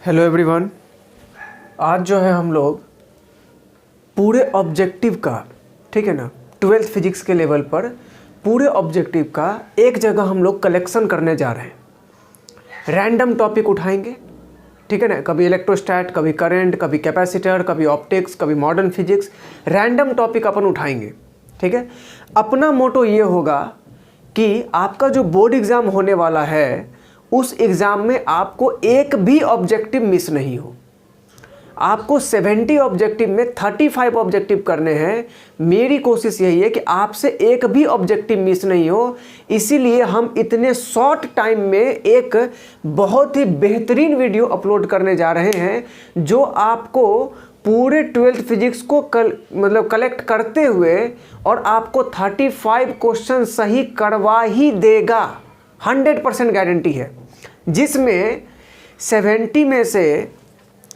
Hello everyone. आज जो है हम लोग पूरे ऑब्जेक्टिव का, ठीक है ना, 12th फिजिक्स के लेवल पर पूरे ऑब्जेक्टिव का एक जगह हम लोग कलेक्शन करने जा रहे हैं। रैंडम टॉपिक उठाएंगे, ठीक है ना, कभी इलेक्ट्रोस्टैट, कभी करंट, कभी कैपेसिटर, कभी ऑप्टिक्स, कभी मॉडर्न फिजिक्स, रैंडम टॉपिक अपन उठाएंगे। ठीक है, अपना मोटो ये होगा कि आपका जो बोर्ड एग्ज़ाम होने वाला है उस एग्ज़ाम में आपको एक भी ऑब्जेक्टिव मिस नहीं हो। आपको 70 ऑब्जेक्टिव में 35 ऑब्जेक्टिव करने हैं। मेरी कोशिश यही है कि आपसे एक भी ऑब्जेक्टिव मिस नहीं हो। इसीलिए हम इतने शॉर्ट टाइम में एक बहुत ही बेहतरीन वीडियो अपलोड करने जा रहे हैं जो आपको पूरे 12th फिजिक्स को कलेक्ट करते हुए और आपको 35 क्वेश्चन सही करवा ही देगा। 100% गारंटी है, जिसमें 70 में से,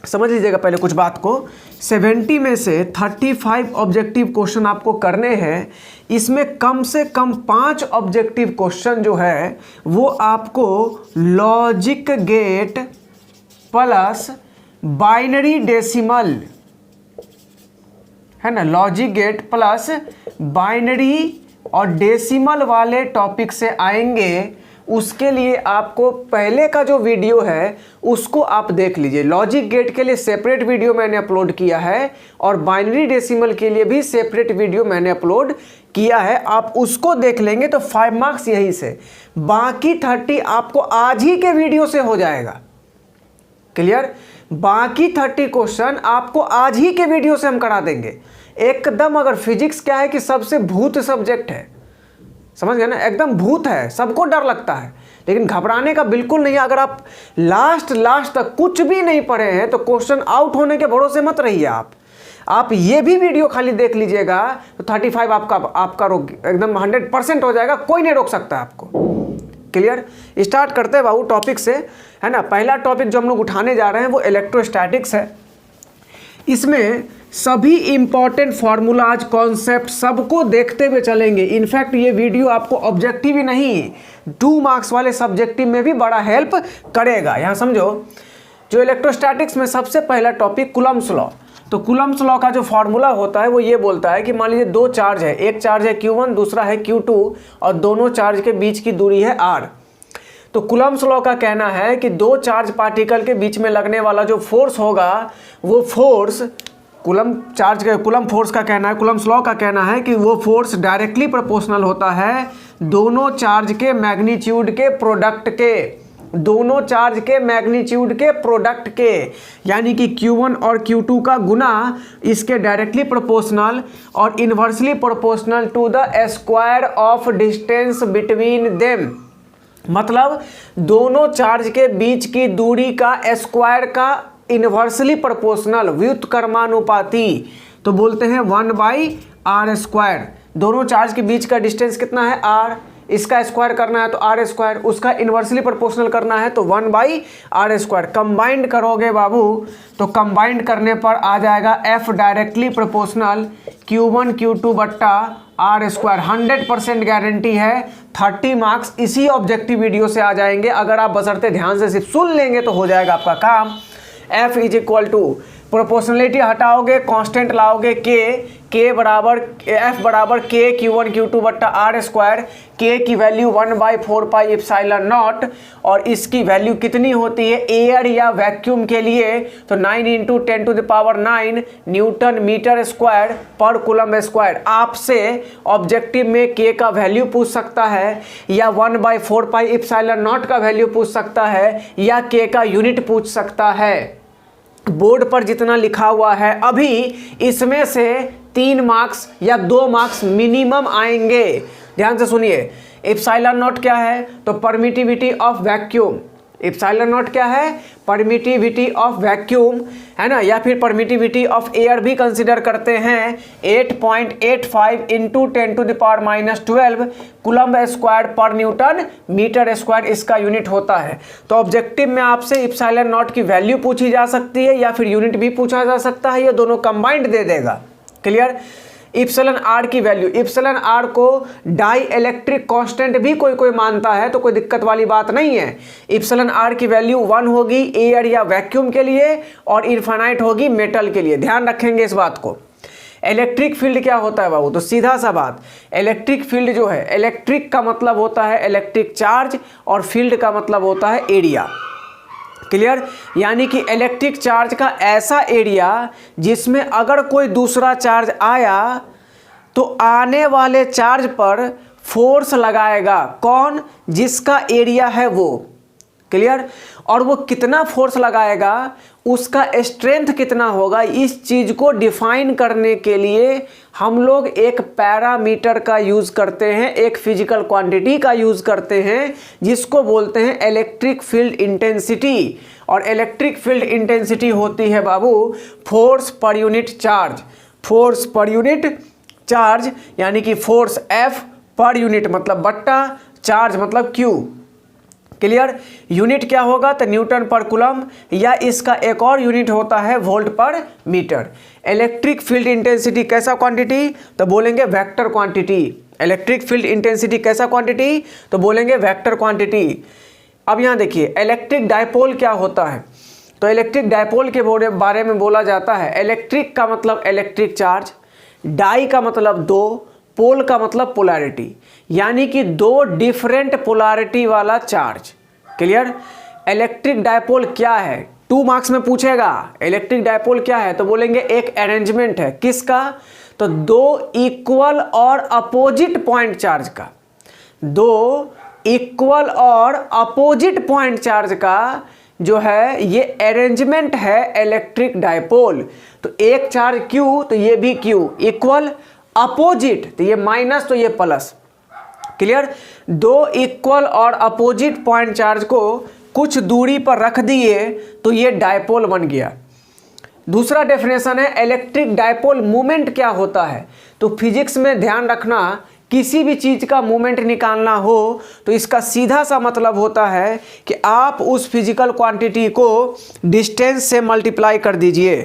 समझ लीजिएगा पहले कुछ बात को, 70 में से 35 ऑब्जेक्टिव क्वेश्चन आपको करने हैं। इसमें कम से कम 5 ऑब्जेक्टिव क्वेश्चन जो है वो आपको logic gate plus binary decimal, है ना, लॉजिक गेट प्लस बाइनरी और डेसिमल वाले टॉपिक से आएंगे। उसके लिए आपको पहले का जो वीडियो है उसको आप देख लीजिए। लॉजिक गेट के लिए सेपरेट वीडियो मैंने अपलोड किया है और बाइनरी डेसिमल के लिए भी सेपरेट वीडियो मैंने अपलोड किया है। आप उसको देख लेंगे तो 5 मार्क्स यहीं से, बाकी 30 आपको आज ही के वीडियो से हो जाएगा। क्लियर? बाकी 30 क्वेश्चन आपको आज ही के वीडियो से हम करा देंगे एकदम। अगर फिजिक्स क्या है कि सबसे भूत सब्जेक्ट है, समझ गए ना, एकदम भूत है, सबको डर लगता है, लेकिन घबराने का बिल्कुल नहीं है। अगर आप लास्ट तक कुछ भी नहीं पढ़े हैं तो क्वेश्चन आउट होने के भरोसे मत रहिए। आप ये भी वीडियो खाली देख लीजिएगा तो 35 आपका रोक एकदम 100% हो जाएगा, कोई नहीं रोक सकता आपको। क्लियर? स्टार्ट करते हैं बाबू टॉपिक से, है ना। पहला टॉपिक जो हम लोग उठाने जा रहे हैं वो इलेक्ट्रोस्टैटिक्स है। इसमें सभी इंपॉर्टेंट फार्मूलाज, कॉन्सेप्ट सबको देखते हुए चलेंगे। इनफैक्ट ये वीडियो आपको ऑब्जेक्टिव ही नहीं 2 मार्क्स वाले सब्जेक्टिव में भी बड़ा हेल्प करेगा। यहाँ समझो, जो इलेक्ट्रोस्टैटिक्स में सबसे पहला टॉपिक कूलम्ब्स लॉ। तो कूलम्ब्स लॉ का जो फार्मूला होता है वो ये बोलता है कि मान लीजिए 2 चार्ज है, एक चार्ज है Q1, दूसरा है Q2 और दोनों चार्ज के बीच की दूरी है R। तो कूलम्ब्स लॉ का कहना है कि 2 चार्ज पार्टिकल के बीच में लगने वाला जो फोर्स होगा वो फोर्स, कूलम्ब फोर्स का कहना है, कूलम्ब्स लॉ का कहना है कि वो फोर्स डायरेक्टली प्रोपोर्शनल होता है दोनों चार्ज के मैग्नीट्यूड के प्रोडक्ट के, दोनों चार्ज के मैग्नीट्यूड के प्रोडक्ट के, यानी कि Q1 और Q2 का गुना इसके डायरेक्टली प्रोपोर्शनल और inversely proportional to the square of distance between them. मतलब दोनों चार्ज के बीच की दूरी का स्क्वायर का इन्वर्सली प्रोपोर्शनल, व्युत्क्रमानुपाती, तो बोलते हैं 1/r²। दोनों चार्ज के बीच का डिस्टेंस कितना है? r, इसका स्क्वायर करना है तो r², उसका इन्वर्सली प्रोपोर्शनल करना है तो 1/r²। कंबाइंड करोगे बाबू तो कंबाइंड करने पर आ जाएगा f directly proportional Q1 Q2 बट्टा r²। 100% गारंटी है 30 मार्क्स इसी ऑब्जेक्टिव वीडियो से आ जाएंगे। अगर आप बशर्ते ध्यान से सिर्फ सुन लेंगे तो हो जाएगा आपका काम। F is equal to, proportionality हटाओगे, कांस्टेंट लाओगे F बराबर K Q1 Q2 बट्टा r²। K की वैल्यू 1/4πε0 और इसकी वैल्यू कितनी होती है एयर या वैक्यूम के लिए? तो 9 × 10⁹ न्यूटन मीटर स्क्वायर पर कूलम्ब स्क्वायर। आपसे ऑब्जेक्टिव में K का वैल्यू पूछ सकता है या 1/4πε0 का वैल्यू पूछ सकता है या K का यूनिट पूछ सकता है। बोर्ड पर जितना लिखा हुआ है अभी इसमें से 3 मार्क्स या 2 मार्क्स मिनिमम आएंगे। ध्यान से सुनिए, ε0 क्या है? तो परमिटिविटी ऑफ वैक्यूम। ε0 क्या है? परमिटिविटी ऑफ वैक्यूम, है ना, या फिर परमिटिविटी ऑफ एयर भी कंसिडर करते हैं। 8.85 × 10⁻⁻12 कूलम्ब स्क्वायर पर न्यूटन मीटर स्क्वायर इसका यूनिट होता है। तो ऑब्जेक्टिव में आपसे ε0 की वैल्यू पूछी जा सकती है या फिर यूनिट भी पूछा जा सकता है, ये दोनों कंबाइंड दे देगा। क्लियर? इप्सिलॉन आर की वैल्यू, इप्सिलॉन आर को डाई इलेक्ट्रिक कांस्टेंट भी कोई कोई मानता है तो कोई दिक्कत वाली बात नहीं है। इप्सिलॉन आर की वैल्यू 1 होगी एयर या वैक्यूम के लिए और इनफाइनाइट होगी मेटल के लिए, ध्यान रखेंगे इस बात को। इलेक्ट्रिक फील्ड क्या होता है बाबू, तो सीधा सा बात, इलेक्ट्रिक फील्ड जो है, इलेक्ट्रिक का मतलब होता है इलेक्ट्रिक चार्ज और फील्ड का मतलब होता है एरिया। क्लियर, यानी कि इलेक्ट्रिक चार्ज का ऐसा एरिया जिसमें अगर कोई दूसरा चार्ज आया तो आने वाले चार्ज पर फोर्स लगाएगा कौन, जिसका एरिया है वो। क्लियर, और वो कितना फोर्स लगाएगा, उसका स्ट्रेंथ कितना होगा, इस चीज को डिफाइन करने के लिए हम लोग एक पैरामीटर का यूज करते हैं, एक फिजिकल क्वांटिटी का यूज करते हैं जिसको बोलते हैं इलेक्ट्रिक फील्ड इंटेंसिटी। और इलेक्ट्रिक फील्ड इंटेंसिटी होती है बाबू force per unit charge, force per unit charge, यानी कि फोर्स F पर यूनिट मतलब बट्टा, चार्ज मतलब Q। क्लियर, यूनिट क्या होगा तो न्यूटन पर कूलम, या इसका एक और यूनिट होता है वोल्ट पर मीटर। इलेक्ट्रिक फील्ड इंटेंसिटी कैसा क्वांटिटी, तो बोलेंगे vector quantity. Electric field intensity कैसा क्वांटिटी, तो बोलेंगे वेक्टर क्वांटिटी। अब यहाँ देखिए इलेक्ट्रिक डायपोल क्या होता है, तो इलेक्ट्रिक डायपोल के बारे में बोला जाता है इलेक्ट्रिक का मतलब इलेक्ट्रिक चार्ज, डाई का मतलब दो, पोल का मतलब पोलैरिटी, यानी कि दो डिफरेंट पोलैरिटी वाला चार्ज। क्लियर, इलेक्ट्रिक डायपोल क्या है, 2 मार्क्स में पूछेगा इलेक्ट्रिक डायपोल क्या है, तो बोलेंगे एक अरेंजमेंट है किसका, तो दो इक्वल और अपोजिट पॉइंट चार्ज का, दो इक्वल और अपोजिट पॉइंट चार्ज का जो है ये अरेंजमेंट है इलेक्ट्रिक डायपोल। तो एक चार्ज Q तो ये भी Q, इक्वल, अपोजिट तो ये माइनस तो ये प्लस। क्लियर, दो इक्वल और अपोजिट पॉइंट चार्ज को कुछ दूरी पर रख दिए तो ये डायपोल बन गया। दूसरा डेफिनेशन है इलेक्ट्रिक डायपोल मूवमेंट क्या होता है, तो फिजिक्स में ध्यान रखना किसी भी चीज का मूवमेंट निकालना हो तो इसका सीधा सा मतलब होता है कि आप उस फिजिकल क्वांटिटी को डिस्टेंस से मल्टीप्लाई कर दीजिए।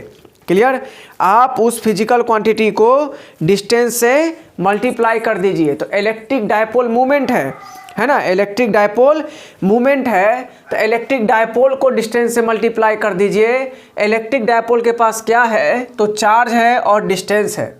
क्लियर, आप उस फिजिकल क्वांटिटी को डिस्टेंस से मल्टीप्लाई कर दीजिए। तो इलेक्ट्रिक डायपोल मूवमेंट है ना, इलेक्ट्रिक डायपोल मूवमेंट है, तो इलेक्ट्रिक डायपोल को डिस्टेंस से मल्टीप्लाई कर दीजिए। इलेक्ट्रिक डायपोल के पास क्या है, तो चार्ज है और डिस्टेंस है,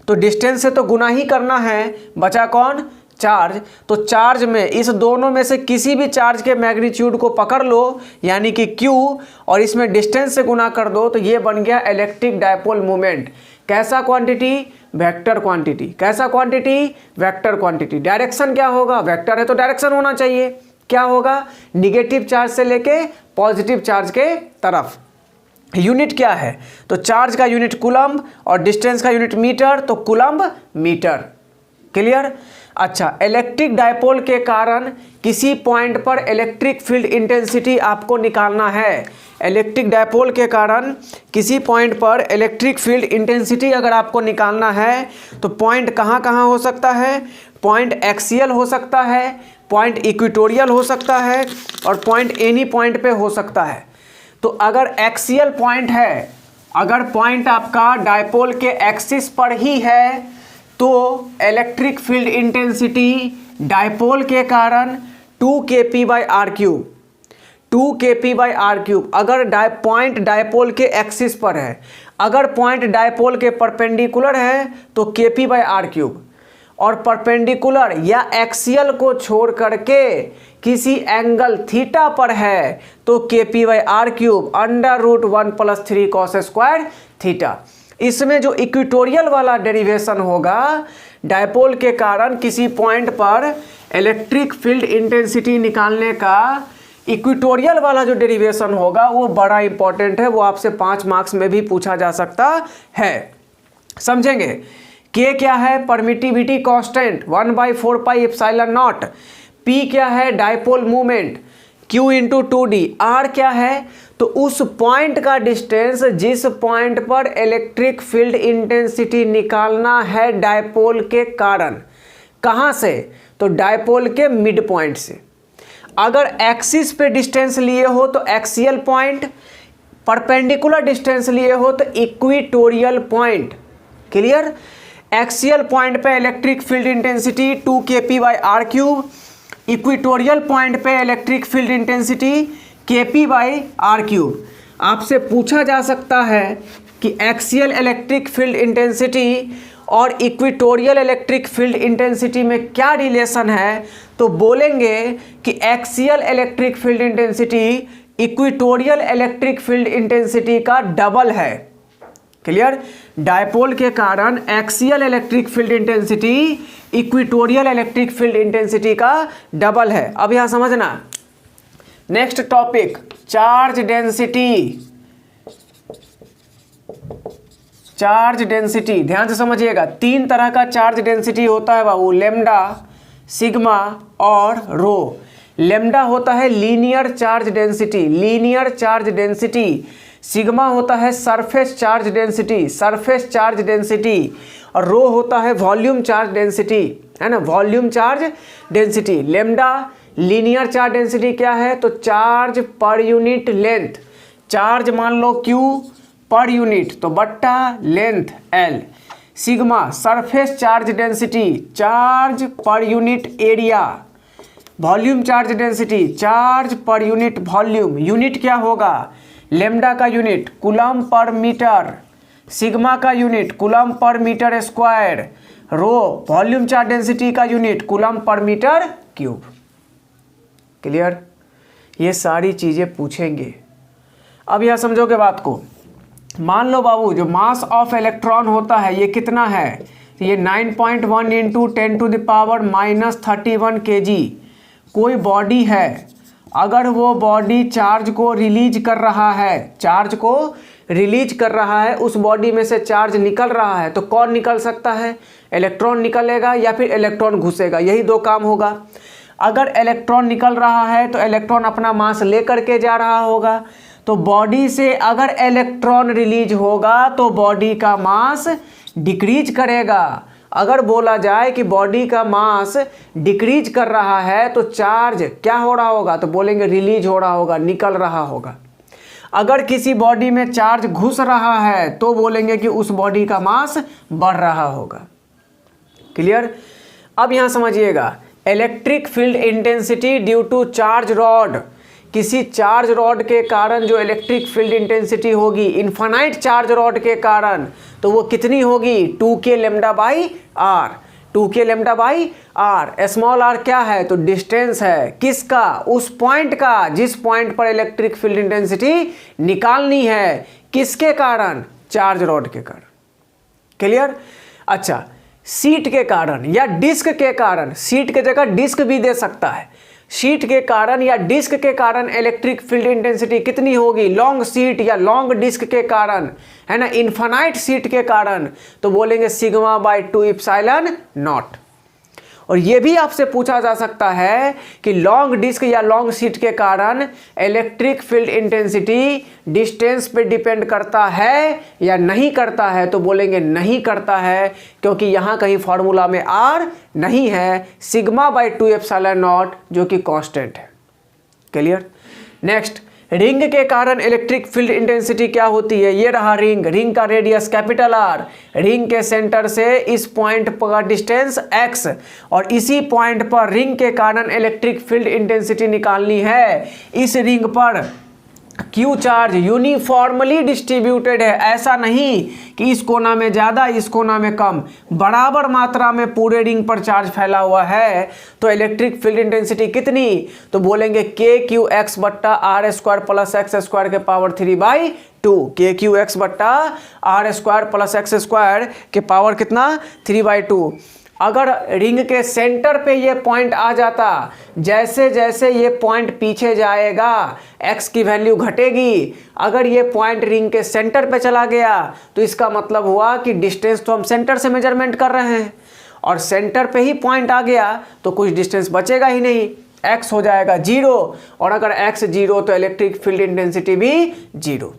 तो डिस्टेंस से तो गुना ही करना है, बचा कौन, चार्ज। तो चार्ज में इस दोनों में से किसी भी चार्ज के मैग्नीट्यूड को पकड़ लो यानी कि Q, और इसमें डिस्टेंस से गुना कर दो तो ये बन गया इलेक्ट्रिक डायपोल मूवमेंट। कैसा क्वांटिटी, वेक्टर क्वांटिटी। कैसा क्वांटिटी, वेक्टर क्वांटिटी। डायरेक्शन क्या होगा, वेक्टर है तो डायरेक्शन होना चाहिए, क्या होगा, निगेटिव चार्ज से लेके पॉजिटिव चार्ज के तरफ। यूनिट क्या है, तो चार्ज का यूनिट कूलम्ब और डिस्टेंस का यूनिट मीटर, तो कूलम्ब मीटर। क्लियर, अच्छा, इलेक्ट्रिक डायपोल के कारण किसी पॉइंट पर इलेक्ट्रिक फील्ड इंटेंसिटी आपको निकालना है। इलेक्ट्रिक डायपोल के कारण किसी पॉइंट पर इलेक्ट्रिक फील्ड इंटेंसिटी अगर आपको निकालना है तो पॉइंट कहाँ कहाँ हो सकता है, पॉइंट एक्सियल हो सकता है, पॉइंट इक्वेटोरियल हो सकता है और पॉइंट एनी पॉइंट पे हो सकता है। तो अगर एक्सियल पॉइंट है, अगर पॉइंट आपका डायपोल के एक्सिस पर ही है तो इलेक्ट्रिक फील्ड इंटेंसिटी डायपोल के कारण 2kp/r³, 2kp/r³। अगर पॉइंट डायपोल के एक्सिस पर है, अगर पॉइंट डायपोल के परपेंडिकुलर है तो kp/r³, और परपेंडिकुलर या एक्सियल को छोड़ करके किसी एंगल थीटा पर है तो kp/r³ √1 + 3 cos² थीटा। इसमें जो इक्वेटोरियल वाला डेरिवेशन होगा डायपोल के कारण किसी पॉइंट पर इलेक्ट्रिक फील्ड इंटेंसिटी निकालने का, इक्वेटोरियल वाला जो डेरिवेशन होगा वो बड़ा इंपॉर्टेंट है, वो आपसे 5 मार्क्स में भी पूछा जा सकता है। समझेंगे, के क्या है, परमिटिविटी कांस्टेंट 1/4πε0। पी क्या है, dipole movement, Q × 2D। R क्या है, तो उस पॉइंट का डिस्टेंस जिस पॉइंट पर इलेक्ट्रिक फील्ड इंटेंसिटी निकालना है डायपोल के कारण। कहाँ से, तो डायपोल के मिड पॉइंट से। अगर एक्सिस पे डिस्टेंस लिए हो तो एक्सियल पॉइंट, परपेंडिकुलर डिस्टेंस लिए हो तो equatorial point. Clear, axial point पे electric field intensity 2 kp/r³, equatorial point पे इलेक्ट्रिक फील्ड इंटेंसिटी kp/r³। आपसे पूछा जा सकता है कि एक्सियल इलेक्ट्रिक फील्ड इंटेंसिटी और इक्वेटोरियल इलेक्ट्रिक फील्ड इंटेंसिटी में क्या रिलेशन है, तो बोलेंगे कि axial electric field intensity equatorial electric field intensity का डबल है। क्लियर? डायपोल के कारण axial electric field intensity equatorial electric field intensity का डबल है। अब यहां समझना। Next topic, charge density. Charge density ध्यान से समझिएगा। 3 तरह का चार्ज डेंसिटी होता है बाबू, लेम्डा, सिग्मा और रो। लेम्डा होता है linear charge density, linear charge density. Sigma होता है surface charge density, surface charge density. और रो होता है वॉल्यूम चार्ज डेंसिटी, है ना, volume charge density. Lambda linear charge density क्या है, तो charge per unit length. Charge मान लो Q पर यूनिट, तो बट्टा length L। Sigma surface charge density, charge per unit area. Volume charge density, charge per unit volume. Unit क्या होगा, lambda का unit coulomb per metre, sigma का unit coulomb per metre square, rho volume charge density का unit coulomb per metre cube. Clear? ये सारी चीजें पूछेंगे। अब यह समझोगे बात को। मान लो बाबू जो मास ऑफ इलेक्ट्रॉन होता है ये कितना है, तो ये 9.1 × 10⁻³ kg। कोई बॉडी है, अगर वो बॉडी चार्ज को रिलीज कर रहा है, चार्ज को रिलीज कर रहा है, उस बॉडी में से चार्ज निकल रहा है, तो कौन निकल सकता है, इलेक्ट्रॉन निकलेगा या फिर इलेक्ट्रॉन घुसेगा, यही 2 काम होगा। अगर इलेक्ट्रॉन निकल रहा है तो इलेक्ट्रॉन अपना मास लेकर के जा रहा होगा, तो बॉडी से अगर इलेक्ट्रॉन रिलीज होगा तो बॉडी का मास डिक्रीज करेगा। अगर बोला जाए कि बॉडी का मास डिक्रीज कर रहा है तो चार्ज क्या हो रहा होगा, तो बोलेंगे रिलीज हो रहा होगा, निकल रहा होगा। अगर किसी बॉडी में चार्ज घुस रहा है तो बोलेंगे कि उस बॉडी का मास बढ़ रहा होगा। क्लियर? अब यहां समझिएगा, electric field intensity due to charge rod. किसी चार्ज रॉड के कारण जो इलेक्ट्रिक फील्ड इंटेंसिटी होगी, इन्फानाइट चार्ज रॉड के कारण, तो वो कितनी होगी, 2k λ/r। 2k λ/r। Small r क्या है, तो डिस्टेंस है, किसका, उस पॉइंट का जिस पॉइंट पर इलेक्ट्रिक फील्ड इंटेंसिटी निकालनी है। किसके कारण, चार्ज रॉड के कारण। क्लियर? अच्छा, सीट के कारण या डिस्क के कारण, सीट के जगह डिस्क भी दे सकता है। शीट के कारण या डिस्क के कारण इलेक्ट्रिक फील्ड इंटेंसिटी कितनी होगी, लॉन्ग सीट या लॉन्ग डिस्क के कारण, है ना, इन्फानाइट सीट के कारण, तो बोलेंगे σ/2ε0। और ये भी आपसे पूछा जा सकता है कि लॉन्ग डिस्क या लॉन्ग सीट के कारण इलेक्ट्रिक फील्ड इंटेंसिटी डिस्टेंस पे डिपेंड करता है या नहीं करता है, तो बोलेंगे नहीं करता है, क्योंकि यहाँ कहीं फॉर्मूला में r नहीं है, σ/2ε0 जो कि कांस्टेंट है। क्लियर? नेक्स्ट, रिंग के कारण इलेक्ट्रिक फील्ड इंटेंसिटी क्या होती है, ये रहा रिंग, रिंग का रेडियस R, रिंग के सेंटर से इस पॉइंट पर डिस्टेंस x, और इसी पॉइंट पर रिंग के कारण इलेक्ट्रिक फील्ड इंटेंसिटी निकालनी है। इस रिंग पर Q चार्ज यूनिफॉर्मली डिस्ट्रीब्यूटेड है, ऐसा नहीं कि इस कोना में ज़्यादा इस कोना में कम, बराबर मात्रा में पूरे रिंग पर चार्ज फैला हुआ है। तो इलेक्ट्रिक फील्ड इंटेंसिटी कितनी, तो बोलेंगे KQX/r² + x² के पावर 3/2। KQX/r² + x² के पावर कितना, 3/2। अगर रिंग के सेंटर पे ये पॉइंट आ जाता, जैसे जैसे ये पॉइंट पीछे जाएगा x की वैल्यू घटेगी। अगर ये पॉइंट रिंग के सेंटर पे चला गया तो इसका मतलब हुआ कि डिस्टेंस तो हम सेंटर से मेजरमेंट कर रहे हैं, और सेंटर पे ही पॉइंट आ गया तो कुछ डिस्टेंस बचेगा ही नहीं, x हो जाएगा 0। और अगर x 0 तो इलेक्ट्रिक फील्ड इंटेंसिटी भी 0,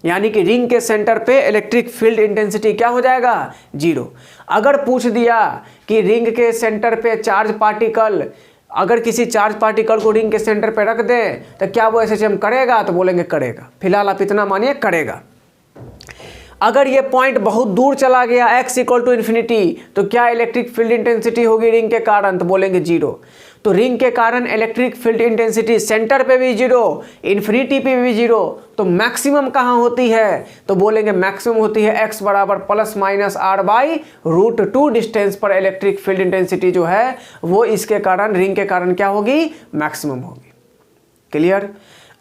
यानी कि रिंग के सेंटर पे इलेक्ट्रिक फील्ड इंटेंसिटी क्या हो जाएगा, 0। अगर पूछ दिया कि रिंग के सेंटर पे चार्ज पार्टिकल, अगर किसी चार्ज पार्टिकल को रिंग के सेंटर पे रख दें तो क्या वो SHM करेगा, तो बोलेंगे करेगा। फिलहाल आप इतना मानिए, करेगा। अगर ये पॉइंट बहुत दूर चला गया x इक्वल टू इन्फिनिटी तो क्या इलेक्ट्रिक फील्ड इंटेंसिटी होगी रिंग के कारण, तो बोलेंगे 0। तो रिंग के कारण इलेक्ट्रिक फील्ड इंटेंसिटी सेंटर पे भी 0, इन्फिनिटी पे भी 0, तो मैक्सिमम कहाँ होती है, तो बोलेंगे मैक्सिमम होती है x बराबर plus minus r by root 2 distance पर इलेक्ट्रिक फील्ड इंटेंसिटी जो है वो इसके कारण, रिंग के कारण क्या होगी, मैक्सिमम होगी। क्लियर।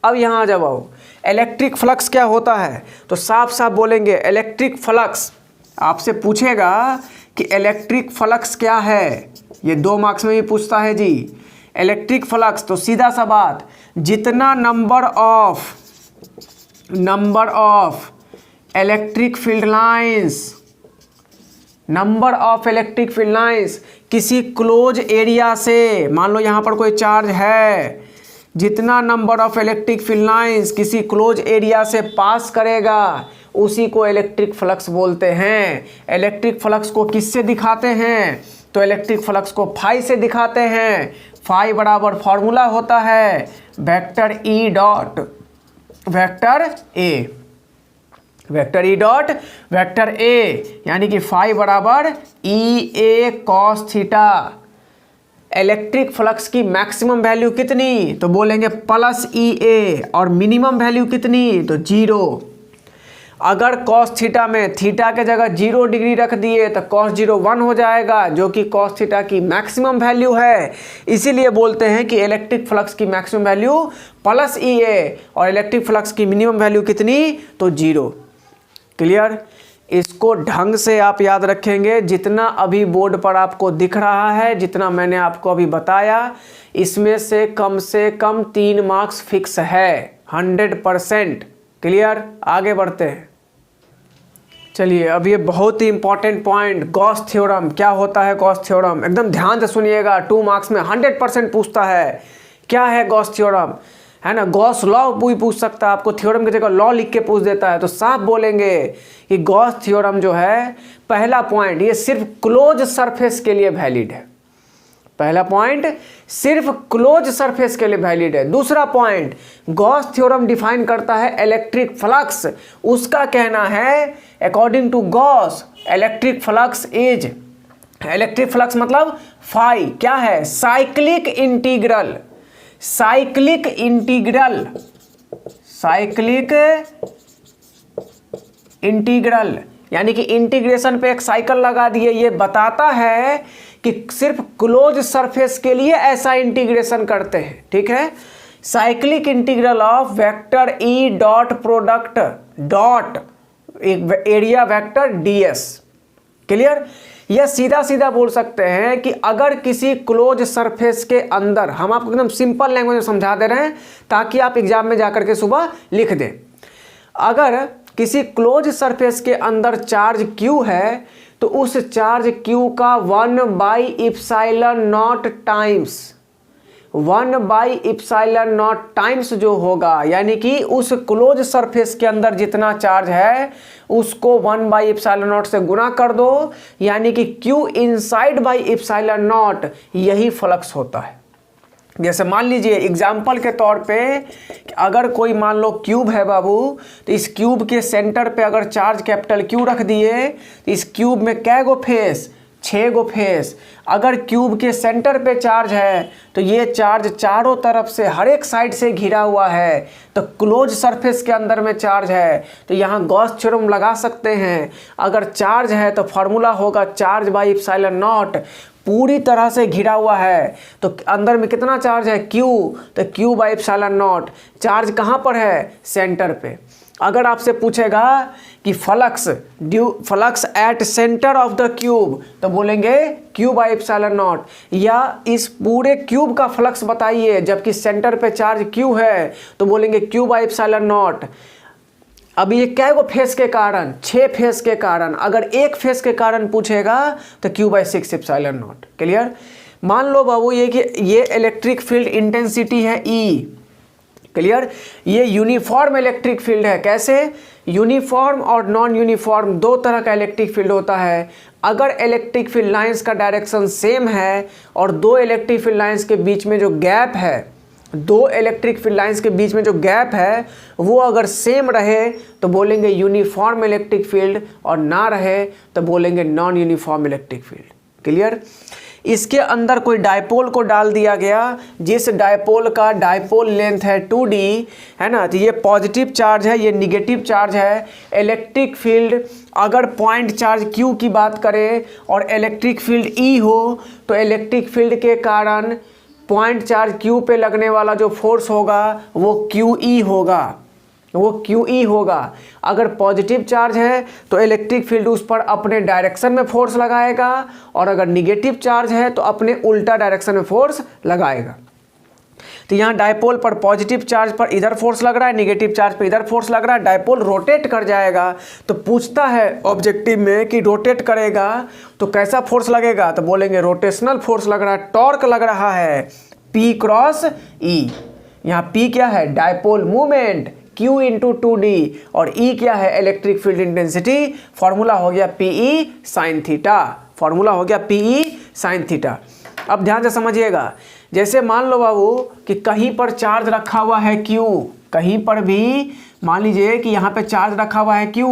अब यहाँ आ जाओ, इलेक्ट्रिक फ्लक्स क्या होता है, तो साफ साफ बोलेंगे इलेक्ट्रिक फ्लक्स, आपसे पूछेगा कि इलेक्ट्रिक फ्लक्स क्या है, ये 2 मार्क्स में भी पूछता है जी। इलेक्ट्रिक फ्लक्स तो सीधा सा बात, जितना number of electric field lines, number of electric field lines किसी क्लोज एरिया से, मान लो यहाँ पर कोई चार्ज है, जितना number of electric field lines किसी क्लोज एरिया से पास करेगा उसी को इलेक्ट्रिक फ्लक्स बोलते हैं। इलेक्ट्रिक फ्लक्स को किससे दिखाते हैं, तो इलेक्ट्रिक फ्लक्स को फाई से दिखाते हैं। फाई बराबर फॉर्मूला होता है vector E dot vector A, यानी कि फाई बराबर ई ए कॉस थीटा। इलेक्ट्रिक फ्लक्स की मैक्सिमम वैल्यू कितनी, तो बोलेंगे प्लस ई ए, और मिनिमम वैल्यू कितनी, तो 0। अगर कॉस थीटा में थीटा के जगह 0 डिग्री रख दिए तो कॉस 0 1 हो जाएगा, जो कि कॉस थीटा की मैक्सिमम वैल्यू है। इसीलिए बोलते हैं कि इलेक्ट्रिक फ्लक्स की मैक्सिमम वैल्यू प्लस ई ए, और इलेक्ट्रिक फ्लक्स की मिनिमम वैल्यू कितनी, तो 0। क्लियर। इसको ढंग से आप याद रखेंगे, जितना अभी बोर्ड पर आपको दिख रहा है, जितना मैंने आपको अभी बताया, इसमें से कम 3 मार्क्स फिक्स है 100%। क्लियर। आगे बढ़ते हैं। चलिए, अब ये बहुत ही इंपॉर्टेंट पॉइंट, गॉस थ्योरम। क्या होता है गॉस थ्योरम, एकदम ध्यान से सुनिएगा, 2 मार्क्स में 100% पूछता है। क्या है गॉस थ्योरम, है ना, गॉस लॉ भी पूछ सकता है आपको, थ्योरम की जगह लॉ लिख के पूछ देता है। तो साफ बोलेंगे कि गॉस थ्योरम जो है, पहला पॉइंट, ये सिर्फ क्लोज सरफेस के लिए वैलिड है। पहला पॉइंट सिर्फ क्लोज सरफेस के लिए वैलिड है। दूसरा पॉइंट, गॉस थ्योरम डिफाइन करता है इलेक्ट्रिक फ्लक्स। उसका कहना है according to Gauss electric flux is, electric flux मतलब फाई क्या है, साइक्लिक इंटीग्रल, यानी कि इंटीग्रेशन पे एक साइकिल लगा दिए। ये बताता है कि सिर्फ क्लोज सरफेस के लिए ऐसा इंटीग्रेशन करते हैं। ठीक है, cyclic integral of vector E dot product dot area vector DS. Clear. यह सीधा सीधा बोल सकते हैं कि अगर किसी क्लोज सरफेस के अंदर, हम आपको एकदम सिंपल लैंग्वेज में समझा दे रहे हैं ताकि आप एग्जाम में जाकर के सुबह लिख दें। अगर किसी क्लोज सरफेस के अंदर चार्ज Q है तो उस चार्ज Q का 1/ε0 टाइम्स जो होगा, यानी कि उस क्लोज सरफेस के अंदर जितना चार्ज है उसको 1/ε0 से गुना कर दो, यानी कि Q इनसाइड बाई ε0 यही फ्लक्स होता है। जैसे मान लीजिए एग्जाम्पल के तौर पे, अगर कोई मान लो क्यूब है बाबू, तो इस क्यूब के सेंटर पे अगर चार्ज कैपिटल Q रख दिए तो इस क्यूब में कै गो फेस, 6 गो फेस। अगर क्यूब के सेंटर पे चार्ज है तो ये चार्ज चारों तरफ से हर एक साइड से घिरा हुआ है, तो क्लोज सरफेस के अंदर में चार्ज है, तो यहाँ गॉस थ्योरम लगा सकते हैं। अगर चार्ज है तो फॉर्मूला होगा चार्ज बाई ε0, पूरी तरह से घिरा हुआ है तो अंदर में कितना चार्ज है Q, तो Q बाई ε0। चार्ज कहाँ पर है, सेंटर पे। अगर आपसे पूछेगा कि flux at centre of the cube, तो बोलेंगे Q बाई ε0, या इस पूरे क्यूब का फ्लक्स बताइए जबकि सेंटर पे चार्ज Q है, तो बोलेंगे Q बाई ε0। अब ये कै गो फेस के कारण, 6 फेस के कारण। अगर एक फेस के कारण पूछेगा तो Q बाई 6ε0। क्लियर। मान लो बाबू ये कि ये इलेक्ट्रिक फील्ड इंटेंसिटी है E। क्लियर। ये यूनिफॉर्म इलेक्ट्रिक फील्ड है। कैसे, यूनिफॉर्म और नॉन यूनिफॉर्म 2 तरह का इलेक्ट्रिक फील्ड होता है। अगर इलेक्ट्रिक फील्ड लाइंस का डायरेक्शन सेम है और 2 इलेक्ट्रिक फील्ड लाइंस के बीच में जो गैप है, दो इलेक्ट्रिक फील्ड लाइंस के बीच में जो गैप है वो अगर सेम रहे तो बोलेंगे यूनिफॉर्म इलेक्ट्रिक फील्ड, और ना रहे तो बोलेंगे non uniform electric field. Clear. इसके अंदर कोई डायपोल को डाल दिया गया, जिस डायपोल का डायपोल लेंथ है 2d, है ना, तो ये पॉजिटिव चार्ज है, ये निगेटिव चार्ज है। इलेक्ट्रिक फील्ड अगर पॉइंट चार्ज q की बात करें और इलेक्ट्रिक फील्ड E हो तो इलेक्ट्रिक फील्ड के कारण पॉइंट चार्ज q पे लगने वाला जो फोर्स होगा वो QE होगा, वो QE होगा। अगर पॉजिटिव चार्ज है तो इलेक्ट्रिक फील्ड उस पर अपने डायरेक्शन में फोर्स लगाएगा, और अगर निगेटिव चार्ज है तो अपने उल्टा डायरेक्शन में फोर्स लगाएगा। तो यहाँ डायपोल पर पॉजिटिव चार्ज पर इधर फोर्स लग रहा है, निगेटिव चार्ज पर इधर फोर्स लग रहा है, डायपोल रोटेट कर जाएगा। तो पूछता है ऑब्जेक्टिव में कि रोटेट करेगा तो कैसा फोर्स लगेगा, तो बोलेंगे रोटेशनल फोर्स लग रहा है, टॉर्क लग रहा है P क्रॉस E। यहाँ P क्या है, dipole movement, Q into 2D, और E क्या है, इलेक्ट्रिक फील्ड इंटेंसिटी। फॉर्मूला हो गया PE साइन थीटा, फॉर्मूला हो गया PE साइन थीटा। अब ध्यान से समझिएगा, जैसे मान लो बाबू कि कहीं पर चार्ज रखा हुआ है Q, कहीं पर भी मान लीजिए कि यहाँ पे चार्ज रखा हुआ है Q,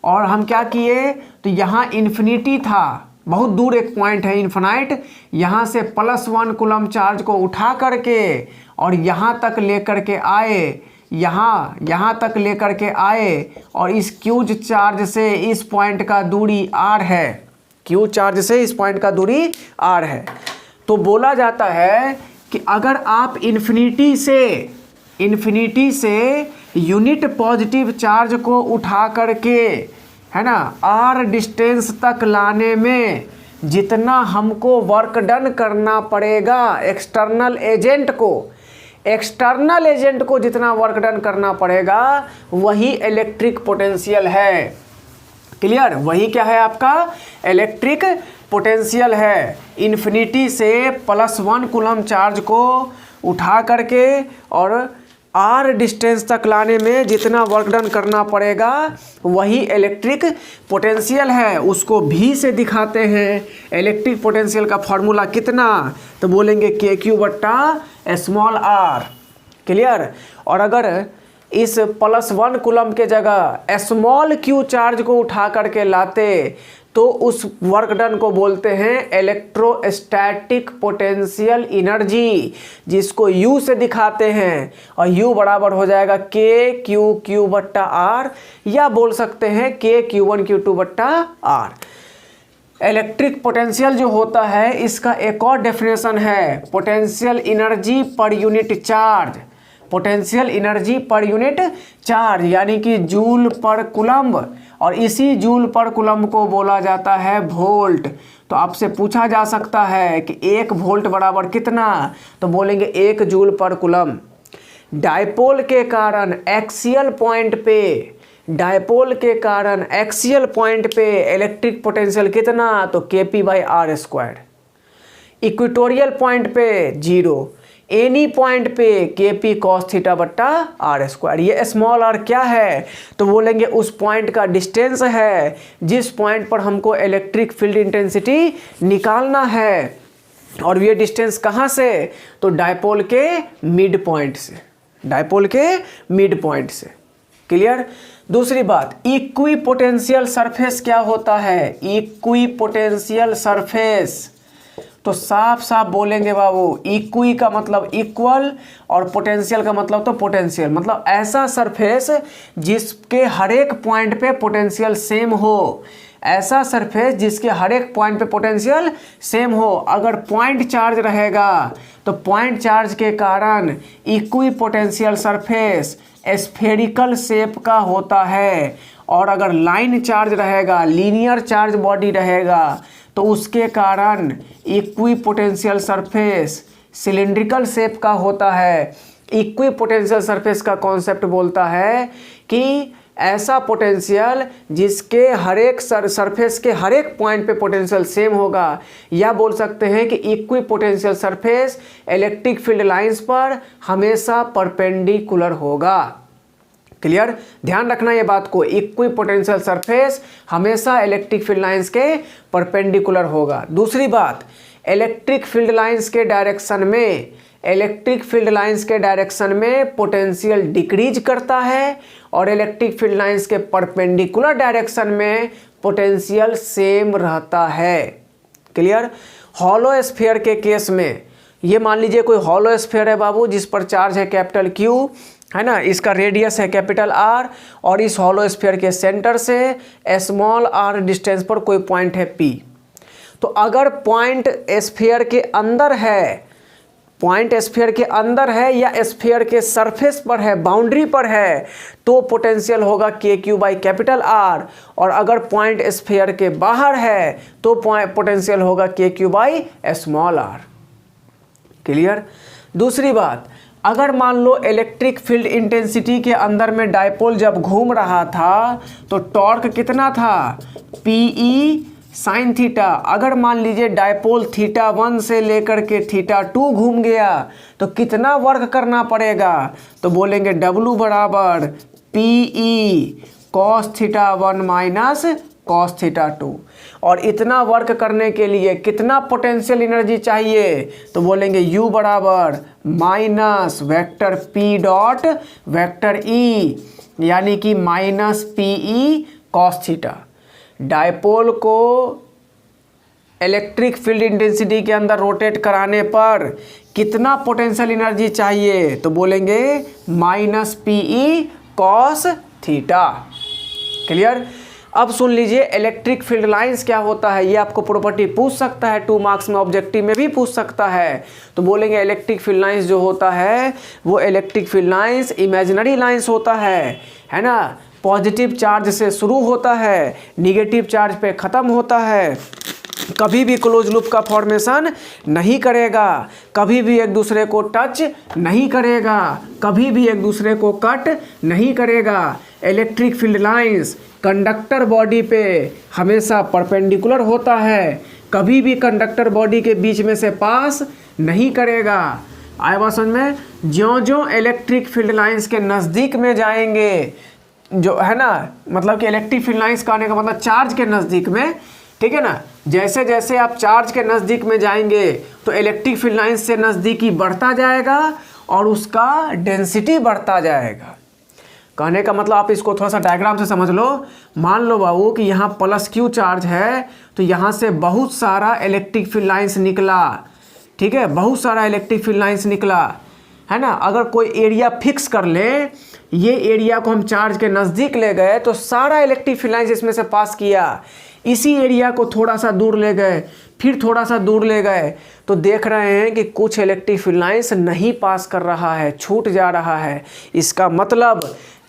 और हम क्या किए, तो यहाँ इन्फिनिटी था, बहुत दूर एक पॉइंट है इन्फिनाइट, यहाँ से +1 कूलम चार्ज को उठा करके और यहाँ तक लेकर के आए, यहाँ तक लेकर के आए, और इस Q चार्ज से इस पॉइंट का दूरी R है, Q चार्ज से इस पॉइंट का दूरी R है। तो बोला जाता है कि अगर आप इन्फिनिटी से यूनिट पॉजिटिव चार्ज को उठा करके, है ना, R डिस्टेंस तक लाने में जितना हमको वर्क डन करना पड़ेगा, एक्सटर्नल एजेंट को जितना वर्क डन करना पड़ेगा वही इलेक्ट्रिक पोटेंशियल है। क्लियर, वही क्या है आपका इलेक्ट्रिक पोटेंशियल है। इन्फिनिटी से +1 कूलम चार्ज को उठा करके और R डिस्टेंस तक लाने में जितना वर्क डन करना पड़ेगा वही इलेक्ट्रिक पोटेंशियल है। उसको V से दिखाते हैं। इलेक्ट्रिक पोटेंशियल का फॉर्मूला कितना, तो बोलेंगे KQ/r। क्लियर। और अगर इस +1 कूलम के जगह स्मॉल q चार्ज को उठा करके लाते तो उस वर्क डन को बोलते हैं इलेक्ट्रोस्टैटिक पोटेंशियल एनर्जी, जिसको U से दिखाते हैं, और U बराबर हो जाएगा KQ/r, या बोल सकते हैं KQ1Q2/r। इलेक्ट्रिक पोटेंशियल जो होता है इसका एक और डेफिनेशन है, पोटेंशियल एनर्जी पर यूनिट चार्ज, पोटेंशियल एनर्जी पर यूनिट चार्ज, यानी कि जूल पर कूलम्ब, और इसी जूल पर कूलम्ब को बोला जाता है वोल्ट। तो आपसे पूछा जा सकता है कि 1 वोल्ट बराबर कितना, तो बोलेंगे 1 जूल पर कूलम्ब। डायपोल के कारण एक्सियल पॉइंट पे इलेक्ट्रिक पोटेंशियल कितना, तो KP/r²। इक्वेटोरियल पॉइंट पे 0, एनी पॉइंट पे KP cos θ/r²। ये स्मॉल r क्या है, तो बोलेंगे उस पॉइंट का डिस्टेंस है जिस पॉइंट पर हमको इलेक्ट्रिक फील्ड इंटेंसिटी निकालना है, और ये डिस्टेंस कहाँ से, तो डायपोल के मिड पॉइंट से, क्लियर। दूसरी बात, इक्विपोटेंशियल सरफेस क्या होता है, इक्विपोटेंशियल सरफेस, तो साफ साफ बोलेंगे बाबू, इक्वी का मतलब इक्वल और पोटेंशियल का मतलब तो पोटेंशियल, मतलब ऐसा सरफेस जिसके हर एक पॉइंट पे पोटेंशियल सेम हो, ऐसा सरफेस जिसके हर एक पॉइंट पे पोटेंशियल सेम हो। अगर पॉइंट चार्ज रहेगा तो पॉइंट चार्ज के कारण equi potential surface spherical shape का होता है, और अगर लाइन चार्ज रहेगा, लीनियर चार्ज बॉडी रहेगा, तो उसके कारण equi potential surface cylindrical shape का होता है। इक्वी पोटेंशियल सरफेस का कॉन्सेप्ट बोलता है कि ऐसा पोटेंशियल जिसके हर एक सरफेस के हर एक पॉइंट पे पोटेंशियल सेम होगा, या बोल सकते हैं कि equi potential surface electric field lines पर हमेशा परपेंडिकुलर होगा। क्लियर, ध्यान रखना ये बात को, इक्वी पोटेंशियल सरफेस हमेशा इलेक्ट्रिक फील्ड लाइंस के परपेंडिकुलर होगा। दूसरी बात, इलेक्ट्रिक फील्ड लाइंस के डायरेक्शन में इलेक्ट्रिक फील्ड लाइंस के डायरेक्शन में पोटेंशियल डिक्रीज करता है और इलेक्ट्रिक फील्ड लाइंस के परपेंडिकुलर डायरेक्शन में पोटेंशियल सेम रहता है। क्लियर। हॉलो स्फीयर के केस में ये मान लीजिए कोई हॉलो स्फीयर है बाबू, जिस पर चार्ज है कैपिटल Q, है ना, इसका रेडियस है कैपिटल R और इस हॉलो स्फीयर के सेंटर से स्मॉल r डिस्टेंस पर कोई पॉइंट है P। तो अगर पॉइंट स्फीयर के अंदर है, पॉइंट स्फीयर के अंदर है या स्फीयर के सरफेस पर है, बाउंड्री पर है, तो पोटेंशियल होगा KQ बाई कैपिटल R, और अगर पॉइंट स्फीयर के बाहर है तो पोटेंशियल होगा KQ by small r। Clear. दूसरी बात, अगर मान लो इलेक्ट्रिक फील्ड इंटेंसिटी के अंदर में डायपोल जब घूम रहा था तो टॉर्क कितना था, PE साइन थीटा। अगर मान लीजिए डायपोल θ1 से लेकर के θ2 घूम गया तो कितना वर्क करना पड़ेगा, तो बोलेंगे W बराबर PE cos θ1 माइनस cos θ2। और इतना वर्क करने के लिए कितना पोटेंशियल एनर्जी चाहिए, तो बोलेंगे U बराबर minus vector P dot vector E, यानी कि माइनस PE cos θ। डायपोल को इलेक्ट्रिक फील्ड इंटेंसिटी के अंदर रोटेट कराने पर कितना पोटेंशियल एनर्जी चाहिए, तो बोलेंगे माइनस PE cos θ। क्लियर। अब सुन लीजिए इलेक्ट्रिक फील्ड लाइंस क्या होता है, ये आपको प्रॉपर्टी पूछ सकता है, 2 मार्क्स में ऑब्जेक्टिव में भी पूछ सकता है। तो बोलेंगे इलेक्ट्रिक फील्ड लाइंस जो होता है वो electric field lines imaginary lines होता है ना, पॉजिटिव चार्ज से शुरू होता है, निगेटिव चार्ज पे ख़त्म होता है, कभी भी क्लोज लूप का फॉर्मेशन नहीं करेगा, कभी भी एक दूसरे को टच नहीं करेगा, कभी भी एक दूसरे को कट नहीं करेगा। Electric field lines conductor body पे हमेशा परपेंडिकुलर होता है, कभी भी कंडक्टर बॉडी के बीच में से पास नहीं करेगा। आया बात समझ में। ज्यों-ज्यों इलेक्ट्रिक फील्ड लाइंस के नज़दीक में जाएंगे, जो है ना, मतलब कि इलेक्ट्रिक फील्ड लाइंस का आने का मतलब चार्ज के नज़दीक में, ठीक है ना, जैसे जैसे आप चार्ज के नज़दीक में जाएंगे तो इलेक्ट्रिक फील्ड लाइंस से नज़दीकी बढ़ता जाएगा और उसका डेंसिटी बढ़ता जाएगा। कहने का मतलब आप इसको थोड़ा सा डायग्राम से समझ लो। मान लो बाबू कि यहाँ प्लस Q चार्ज है तो यहाँ से बहुत सारा इलेक्ट्रिक फील्ड लाइंस निकला, ठीक है, बहुत सारा इलेक्ट्रिक फील्ड लाइंस निकला, है ना। अगर कोई एरिया फिक्स कर ले, ये एरिया को हम चार्ज के नज़दीक ले गए तो सारा इलेक्ट्रिक फील्ड लाइंस इसमें से पास किया, इसी एरिया को थोड़ा सा दूर ले गए, फिर थोड़ा सा दूर ले गए, तो देख रहे हैं कि कुछ इलेक्ट्रिक फील्ड लाइंस नहीं पास कर रहा है, छूट जा रहा है। इसका मतलब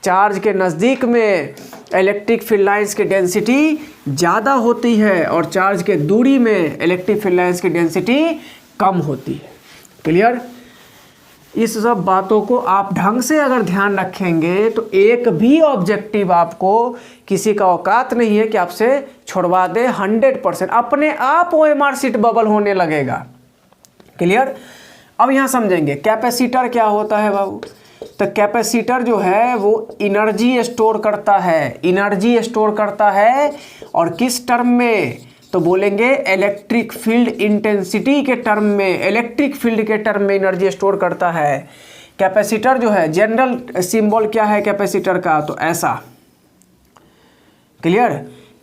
चार्ज के नज़दीक में इलेक्ट्रिक फील्ड लाइंस की डेंसिटी ज़्यादा होती है और चार्ज के दूरी में इलेक्ट्रिक फील्ड लाइंस की डेंसिटी कम होती है। क्लियर। इस सब बातों को आप ढंग से अगर ध्यान रखेंगे तो एक भी ऑब्जेक्टिव आपको किसी का औकात नहीं है कि आपसे छुड़वा दे। 100% अपने आप OMR सीट बबल होने लगेगा। क्लियर। अब यहाँ समझेंगे कैपेसिटर क्या होता है बाबू। तो कैपेसिटर जो है वो एनर्जी स्टोर करता है, एनर्जी स्टोर करता है, और किस टर्म में, तो बोलेंगे इलेक्ट्रिक फील्ड इंटेंसिटी के टर्म में, इलेक्ट्रिक फील्ड के टर्म में एनर्जी स्टोर करता है। कैपेसिटर जो है, जनरल सिंबल क्या है कैपेसिटर का, तो ऐसा। क्लियर।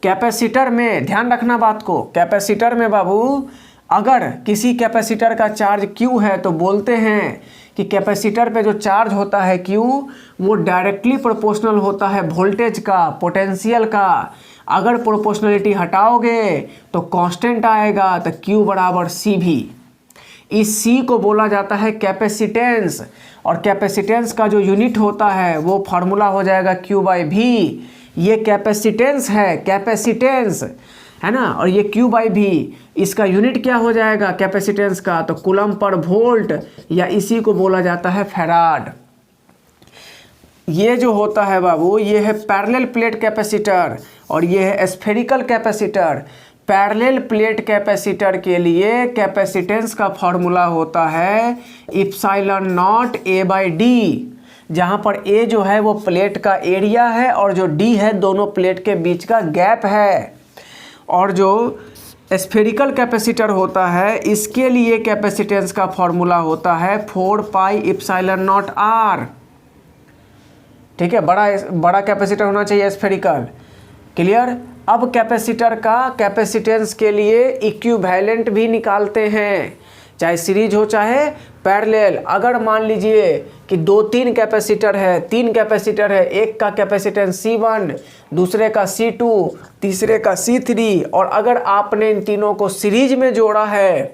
कैपेसिटर में ध्यान रखना बात को, कैपेसिटर में बाबू अगर किसी कैपेसिटर का चार्ज Q है तो बोलते हैं कि कैपेसिटर पे जो चार्ज होता है Q वो डायरेक्टली प्रोपोर्शनल होता है वोल्टेज का, पोटेंशियल का। अगर प्रोपोर्शनलिटी हटाओगे तो कांस्टेंट आएगा, तो Q बराबर CV। इस C को बोला जाता है कैपेसिटेंस, और कैपेसिटेंस का जो यूनिट होता है वो फार्मूला हो जाएगा Q/V। ये कैपेसिटेंस है, कैपेसिटेंस है ना, और ये Q/V, इसका यूनिट क्या हो जाएगा कैपेसिटेंस का, तो कूलम पर वोल्ट, या इसी को बोला जाता है फैराड। ये जो होता है बाबू ये है पैरेलल प्लेट कैपेसिटर और ये है spherical capacitor. Parallel plate capacitor के लिए कैपेसिटेंस का फॉर्मूला होता है इप्सिलॉन नॉट A/D, जहाँ पर A जो है वो प्लेट का एरिया है और जो D है दोनों प्लेट के बीच का गैप है, और जो स्फेरिकल कैपेसिटर होता है, इसके लिए कैपेसिटेंस का फॉर्मूला होता है 4 पाई इप्सिलॉन नॉट आर। ठीक है, बड़ा कैपेसिटर होना चाहिए स्फेरिकल। क्लियर। अब कैपेसिटर का कैपेसिटेंस के लिए इक्विवेलेंट भी निकालते हैं, चाहे सीरीज हो चाहे पैरेलल। अगर मान लीजिए कि 2-3 कैपेसिटर है, 3 कैपेसिटर है, एक का कैपेसिटेंस C1, दूसरे का C2, तीसरे का C3, और अगर आपने इन तीनों को सीरीज में जोड़ा है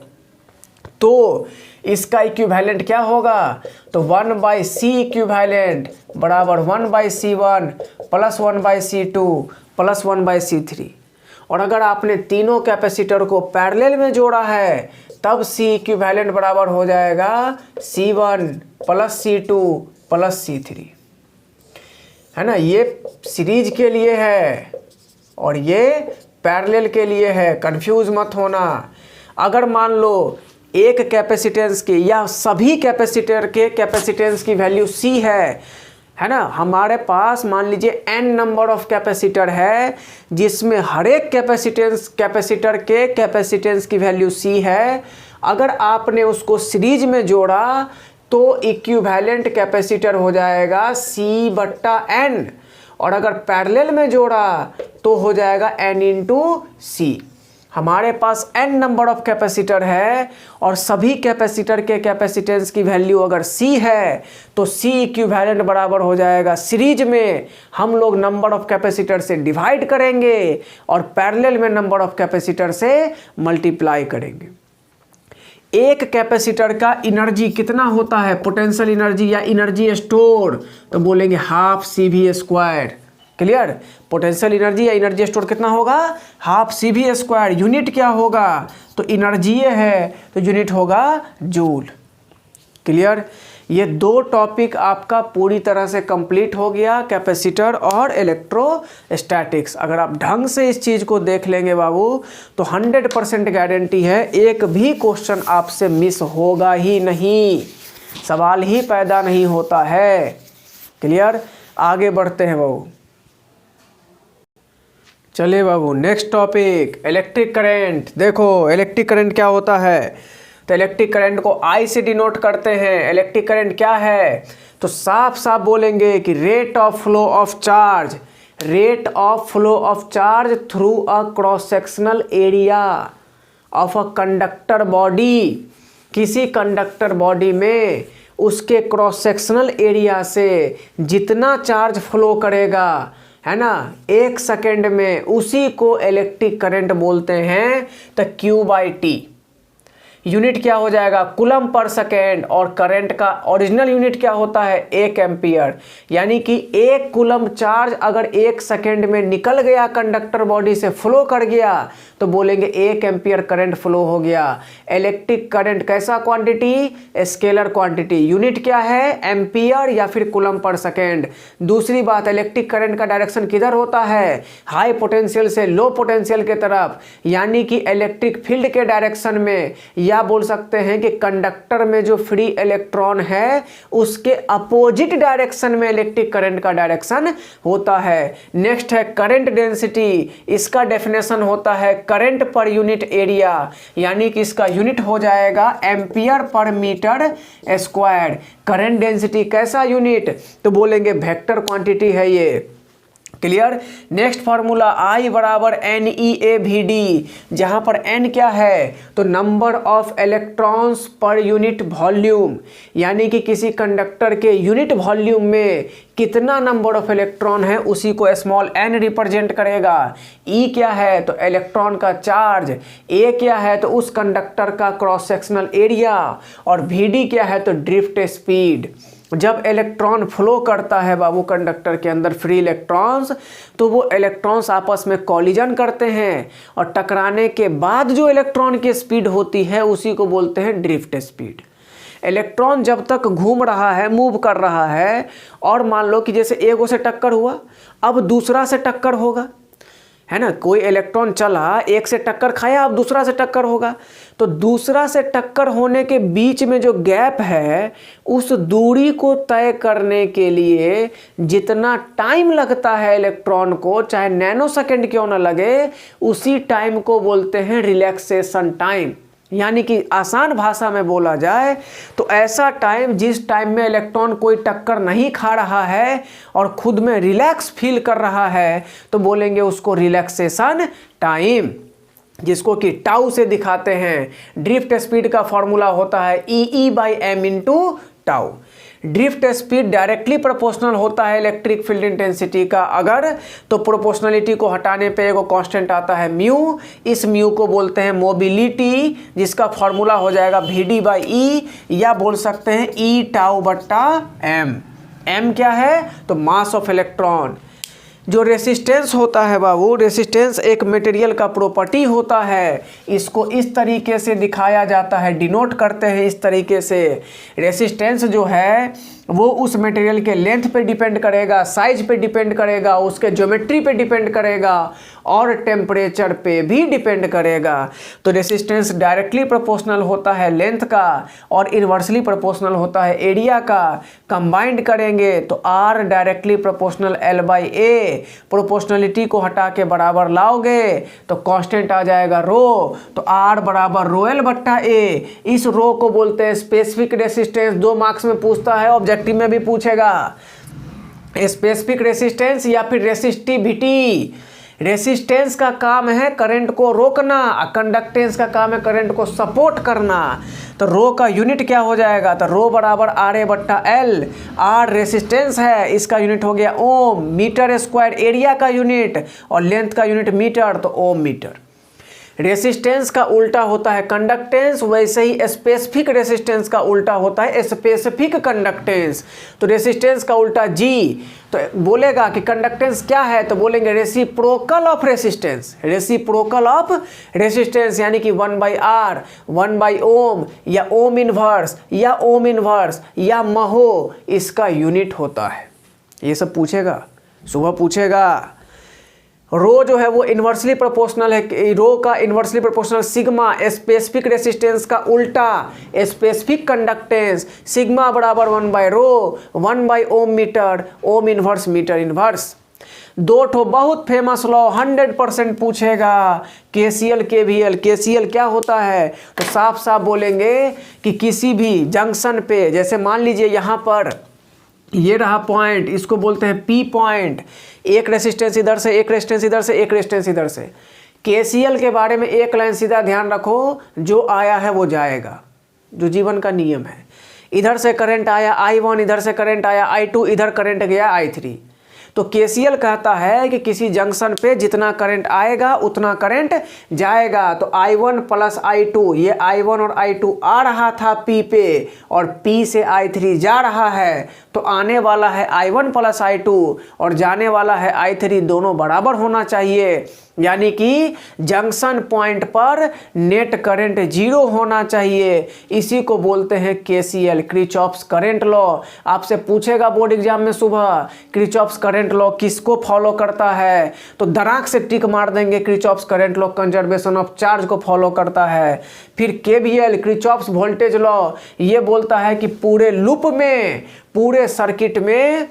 तो इसका इक्विवेलेंट क्या होगा? तो 1/C इक्विवेलेंट बराबर 1/C1 plus 1/C2 plus 1/C3। और अगर आपने तीनों कैपेसिटर को पैरेलल में जोड़ा है तब C इक्विवेलेंट बराबर हो जाएगा C1 plus C2 plus C3, है ना। ये सीरीज के लिए है और ये पैरेलल के लिए है, कंफ्यूज मत होना। अगर मान लो एक कैपेसिटेंस की या सभी कैपेसिटर के कैपेसिटेंस की वैल्यू C है ना, हमारे पास मान लीजिए n नंबर ऑफ कैपेसिटर है जिसमें हर एक कैपेसिटर के कैपेसिटेंस की वैल्यू C है। अगर आपने उसको सीरीज में जोड़ा तो इक्विवेलेंट कैपेसिटर हो जाएगा C/n, और अगर पैरेलल में जोड़ा तो हो जाएगा n/C। हमारे पास n नंबर ऑफ कैपेसिटर है और सभी कैपेसिटर के कैपेसिटेंस की वैल्यू अगर C है तो C इक्विवेलेंट बराबर हो जाएगा, सीरीज में हम लोग नंबर ऑफ कैपेसिटर से डिवाइड करेंगे और पैरेलल में नंबर ऑफ कैपेसिटर से मल्टीप्लाई करेंगे। एक कैपेसिटर का एनर्जी कितना होता है, पोटेंशियल एनर्जी या एनर्जी स्टोर, तो बोलेंगे half CV²। Clear. Potential energy या एनर्जी स्टोर कितना होगा? Half CV²। यूनिट क्या होगा? तो एनर्जी है तो यूनिट होगा जूल। क्लियर। ये 2 टॉपिक आपका पूरी तरह से कंप्लीट हो गया, कैपेसिटर और इलेक्ट्रोस्टैटिक्स। अगर आप ढंग से इस चीज़ को देख लेंगे बाबू तो 100% गारंटी है एक भी क्वेश्चन आपसे मिस होगा ही नहीं, सवाल ही पैदा नहीं होता है। क्लियर। आगे बढ़ते हैं बाबू। चलिए बाबू नेक्स्ट टॉपिक इलेक्ट्रिक करंट। देखो इलेक्ट्रिक करंट क्या होता है, तो इलेक्ट्रिक करंट को I से डिनोट करते हैं। इलेक्ट्रिक करंट क्या है? तो साफ साफ बोलेंगे कि rate of flow of charge, rate of flow of charge through a cross sectional area of a conductor body. किसी कंडक्टर बॉडी में उसके क्रॉस सेक्शनल एरिया से जितना चार्ज फ्लो करेगा, है ना, 1 सेकेंड में, उसी को इलेक्ट्रिक करंट बोलते हैं। तो Q/T यूनिट क्या हो जाएगा? Coulomb per second. और करंट का ओरिजिनल यूनिट क्या होता है? 1 एम्पियर। यानी कि 1 कूलम चार्ज अगर 1 सेकेंड में निकल गया, कंडक्टर बॉडी से फ्लो कर गया, तो बोलेंगे 1 एम्पियर करंट फ्लो हो गया। इलेक्ट्रिक करंट कैसा क्वांटिटी? Scalar quantity. यूनिट क्या है? एम्पियर या फिर कूलम पर सेकेंड। दूसरी बात, इलेक्ट्रिक करंट का डायरेक्शन किधर होता है? हाई पोटेंशियल से लो पोटेंशियल के तरफ, यानी कि इलेक्ट्रिक फील्ड के डायरेक्शन में, या बोल सकते हैं कि कंडक्टर में जो फ्री इलेक्ट्रॉन है उसके अपोजिट डायरेक्शन में इलेक्ट्रिक करंट का डायरेक्शन होता है। नेक्स्ट है करंट डेंसिटी। इसका डेफिनेशन होता है करंट पर यूनिट एरिया, यानी कि इसका यूनिट हो जाएगा ampere per metre square. Current density कैसा यूनिट? तो बोलेंगे वेक्टर क्वांटिटी है ये। क्लियर। नेक्स्ट फार्मूला I बराबर NeAVD, जहां पर N क्या है? तो नंबर ऑफ इलेक्ट्रॉन्स पर यूनिट वॉल्यूम, यानी कि किसी कंडक्टर के यूनिट वॉल्यूम में कितना नंबर ऑफ इलेक्ट्रॉन है उसी को स्मॉल n रिप्रेजेंट करेगा। E क्या है? तो इलेक्ट्रॉन का चार्ज। A क्या है? तो उस कंडक्टर का क्रॉस सेक्शनल एरिया। और VD क्या है? तो ड्रिफ्ट स्पीड। जब इलेक्ट्रॉन फ्लो करता है बाबू कंडक्टर के अंदर, फ्री इलेक्ट्रॉन्स, तो वो इलेक्ट्रॉन्स आपस में कॉलिजन करते हैं और टकराने के बाद जो इलेक्ट्रॉन की स्पीड होती है उसी को बोलते हैं ड्रिफ्ट स्पीड। इलेक्ट्रॉन जब तक घूम रहा है, मूव कर रहा है, और मान लो कि जैसे एगो से टक्कर हुआ, अब दूसरा से टक्कर होगा, है ना, कोई इलेक्ट्रॉन चला, एक से टक्कर खाया, अब दूसरा से टक्कर होगा, तो दूसरा से टक्कर होने के बीच में जो गैप है उस दूरी को तय करने के लिए जितना टाइम लगता है इलेक्ट्रॉन को, चाहे नैनो सेकेंड क्यों ना लगे, उसी टाइम को बोलते हैं रिलैक्सेशन टाइम। यानी कि आसान भाषा में बोला जाए तो ऐसा टाइम जिस टाइम में इलेक्ट्रॉन कोई टक्कर नहीं खा रहा है और खुद में रिलैक्स फील कर रहा है, तो बोलेंगे उसको रिलैक्सेशन टाइम, जिसको कि टाउ से दिखाते हैं। ड्रिफ्ट स्पीड का फॉर्मूला होता है E/m into tau. Drift speed directly proportional होता है इलेक्ट्रिक फील्ड इंटेंसिटी का, अगर तो प्रोपोर्शनलिटी को हटाने पे एगो कांस्टेंट आता है म्यू, इस म्यू को बोलते हैं मोबिलिटी, जिसका फॉर्मूला हो जाएगा Vd/E, या बोल सकते हैं E/τ/m। m क्या है, तो मास ऑफ इलेक्ट्रॉन। जो रेसिस्टेंस होता है बाबू, रेसिस्टेंस एक मटेरियल का प्रॉपर्टी होता है, इसको इस तरीके से दिखाया जाता है, डिनोट करते हैं इस तरीके से। रेसिस्टेंस जो है वो उस मटेरियल के लेंथ पे डिपेंड करेगा, साइज पे डिपेंड करेगा, उसके ज्योमेट्री पे डिपेंड करेगा और टेम्परेचर पे भी डिपेंड करेगा। तो रेसिस्टेंस डायरेक्टली प्रोपोर्शनल होता है लेंथ का और इन्वर्सली प्रोपोर्शनल होता है एरिया का। कंबाइंड करेंगे तो R directly proportional L/A, proportionality को हटा के बराबर लाओगे तो कांस्टेंट आ जाएगा रो, तो R बराबर ρL/A। इस रो को बोलते हैं स्पेसिफिक रेसिस्टेंस। 2 मार्क्स में पूछता है, ऑब्जेक्टिव में भी पूछेगा, स्पेसिफिक रेसिस्टेंस या फिर रेसिस्टिविटी। रेसिस्टेंस का काम है करंट को रोकना, कंडक्टेंस का काम है करंट को सपोर्ट करना। तो रो का यूनिट क्या हो जाएगा, तो रो बराबर RA/L। R रेसिस्टेंस है, इसका यूनिट हो गया ओम, मीटर स्क्वायर एरिया का यूनिट और लेंथ का यूनिट मीटर, तो ओम मीटर। रेसिस्टेंस का उल्टा होता है कंडक्टेंस, वैसे ही स्पेसिफिक रेसिस्टेंस का उल्टा होता है स्पेसिफिक कंडक्टेंस। तो रेसिस्टेंस का उल्टा G, तो बोलेगा कि कंडक्टेंस क्या है, तो बोलेंगे reciprocal of resistance. Reciprocal of resistance यानी कि 1/R, 1/ओम या ओम इनवर्स या ओम इनवर्स या महो, इसका यूनिट होता है। ये सब पूछेगा, सुबह पूछेगा। रो जो है वो इन्वर्सली प्रोपोर्शनल है, रो का inversely proportional sigma, specific resistance का उल्टा स्पेसिफिक कंडक्टेंस, सिग्मा बराबर 1/रो, 1/ओम मीटर, ओम इन्वर्स मीटर इन्वर्स। 2 ठो बहुत फेमस लॉ 100% पूछेगा, KCL KVL। KCL क्या होता है, तो साफ साफ बोलेंगे कि किसी भी जंक्शन पे, जैसे मान लीजिए यहाँ पर ये रहा पॉइंट, इसको बोलते हैं P पॉइंट, एक रेसिस्टेंस इधर से, एक रेसिस्टेंस इधर से, एक रेसिस्टेंस इधर से। KCL के बारे में एक लाइन सीधा ध्यान रखो, जो आया है वो जाएगा, जो जीवन का नियम है। इधर से करंट आया I1, इधर से करंट आया I2, इधर करंट गया I3। तो KCL कहता है कि किसी जंक्शन पे जितना करंट आएगा उतना करंट जाएगा। तो I1 प्लस I2, ये I1 और I2 आ रहा था P पे और P से I3 जा रहा है, तो आने वाला है I1 प्लस I2 और जाने वाला है I3, दोनों बराबर होना चाहिए। यानी कि जंक्शन पॉइंट पर नेट करंट 0 होना चाहिए। इसी को बोलते हैं KCL, किरचॉफ्स करंट लॉ। आपसे पूछेगा बोर्ड एग्जाम में सुबह, किरचॉफ्स करंट लॉ किसको फॉलो करता है, तो धड़ाक से टिक मार देंगे, Kirchhoff's current law conservation of charge को फॉलो करता है। फिर KVL, किरचॉफ्स वोल्टेज लॉ, ये बोलता है कि पूरे लूप में, पूरे सर्किट में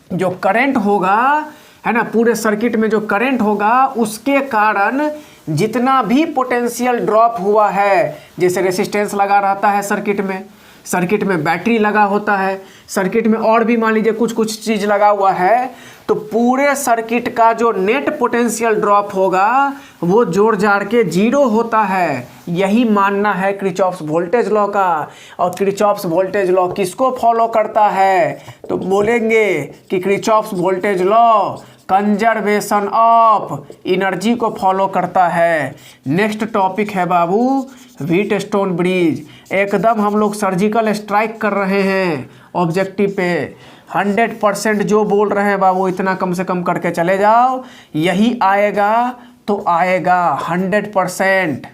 जो करंट होगा, है ना, पूरे सर्किट में जो करंट होगा उसके कारण जितना भी पोटेंशियल ड्रॉप हुआ है, जैसे रेसिस्टेंस लगा रहता है सर्किट में बैटरी लगा होता है, सर्किट में और भी मान लीजिए कुछ कुछ चीज़ लगा हुआ है, तो पूरे सर्किट का जो नेट पोटेंशियल ड्रॉप होगा वो जोड़ जाड़ के 0 होता है। यही मानना है किरचॉफ्स वोल्टेज लॉ का। और किरचॉफ्स वोल्टेज लॉ किसको फॉलो करता है, तो बोलेंगे कि Kirchhoff's voltage law conservation of energy को फॉलो करता है। नेक्स्ट टॉपिक है बाबू व्हीटस्टोन ब्रिज। एकदम हम लोग सर्जिकल स्ट्राइक कर रहे हैं ऑब्जेक्टिव पे। 100% जो बोल रहे हैं बाबू इतना कम से कम करके चले जाओ, यही आएगा तो आएगा 100%।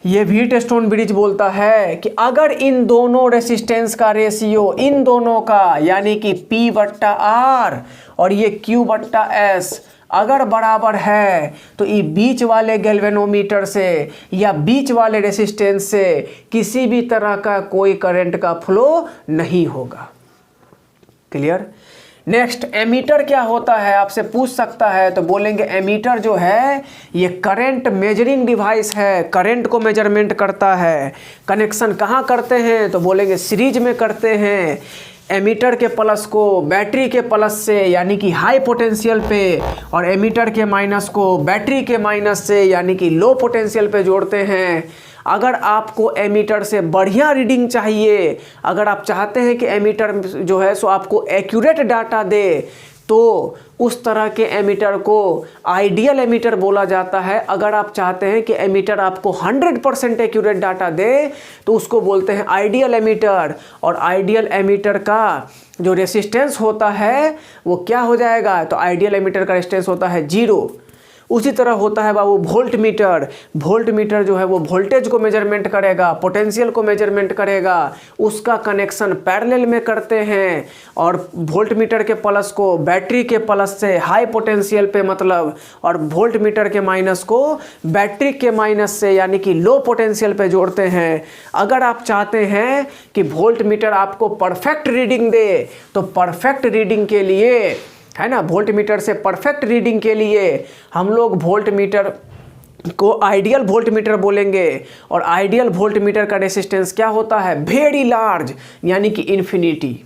ये व्हीटस्टोन ब्रिज बोलता है कि अगर इन दोनों रेसिस्टेंस का रेशियो, इन दोनों का यानी कि P/R और ये Q/S अगर बराबर है तो ये बीच वाले गैल्वेनोमीटर से या बीच वाले रेसिस्टेंस से किसी भी तरह का कोई करंट का फ्लो नहीं होगा। क्लियर। नेक्स्ट, एमीटर क्या होता है आपसे पूछ सकता है, तो बोलेंगे एमीटर जो है ये करंट मेजरिंग डिवाइस है, करंट को मेजरमेंट करता है। कनेक्शन कहाँ करते हैं, तो बोलेंगे सीरीज में करते हैं। एमीटर के प्लस को बैटरी के प्लस से यानी कि हाई पोटेंशियल पे और एमीटर के माइनस को बैटरी के माइनस से यानी कि लो पोटेंशियल पे जोड़ते हैं। अगर आपको एमीटर से बढ़िया रीडिंग चाहिए, अगर आप चाहते हैं कि एमीटर जो है सो आपको एक्यूरेट डाटा दे, तो उस तरह के एमीटर को आइडियल एमीटर बोला जाता है। अगर आप चाहते हैं कि एमीटर आपको 100% एक्यूरेट डाटा दे तो उसको बोलते हैं आइडियल एमीटर। और आइडियल एमीटर का जो रेसिस्टेंस होता है वो क्या हो जाएगा, तो आइडियल एमीटर का रेसिस्टेंस होता है 0। उसी तरह होता है बाबू वोल्ट मीटर। वोल्ट मीटर जो है वो वोल्टेज को मेजरमेंट करेगा, पोटेंशियल को मेजरमेंट करेगा, उसका कनेक्शन पैरेलल में करते हैं। और वोल्ट मीटर के प्लस को बैटरी के प्लस से हाई पोटेंशियल पे मतलब, और वोल्ट मीटर के माइनस को बैटरी के माइनस से यानी कि लो पोटेंशियल पे जोड़ते हैं। अगर आप चाहते हैं कि वोल्ट मीटर आपको परफेक्ट रीडिंग दे, तो परफेक्ट रीडिंग के लिए है ना, वोल्ट मीटर से परफेक्ट रीडिंग के लिए हम लोग वोल्ट मीटर को आइडियल वोल्ट मीटर बोलेंगे। और आइडियल वोल्ट मीटर का रेसिस्टेंस क्या होता है, वेरी लार्ज यानी कि इन्फिनिटी।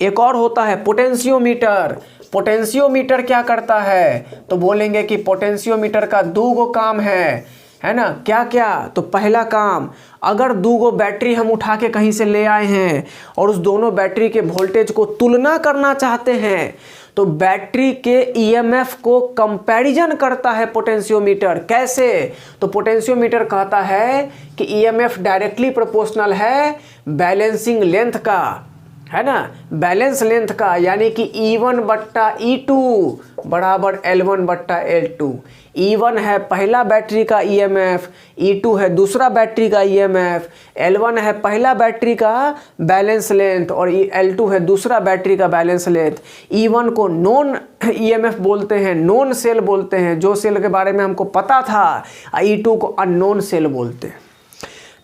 एक और होता है पोटेंशियोमीटर। पोटेंशियोमीटर क्या करता है, तो बोलेंगे कि पोटेंशियोमीटर का 2 काम है ना, क्या क्या, तो पहला काम, अगर 2 बैटरी हम उठा के कहीं से ले आए हैं और उस दोनों बैटरी के वोल्टेज को तुलना करना चाहते हैं, तो बैटरी के ईएमएफ को कंपैरिजन करता है पोटेंशियोमीटर। कैसे, तो पोटेंशियोमीटर कहता है कि ईएमएफ डायरेक्टली प्रोपोर्शनल है बैलेंसिंग लेंथ का, है ना, बैलेंस लेंथ का, यानी कि E1/E2 बराबर L1/L2। E1 है पहला बैटरी का ईएमएफ, E2 है दूसरा बैटरी का ईएमएफ, L1 है पहला बैटरी का बैलेंस लेंथ और L2 है दूसरा बैटरी का बैलेंस लेंथ। E1 को नॉन ईएमएफ बोलते हैं, नॉन सेल बोलते हैं, जो सेल के बारे में हमको पता था। E2 को अननोन सेल बोलते हैं।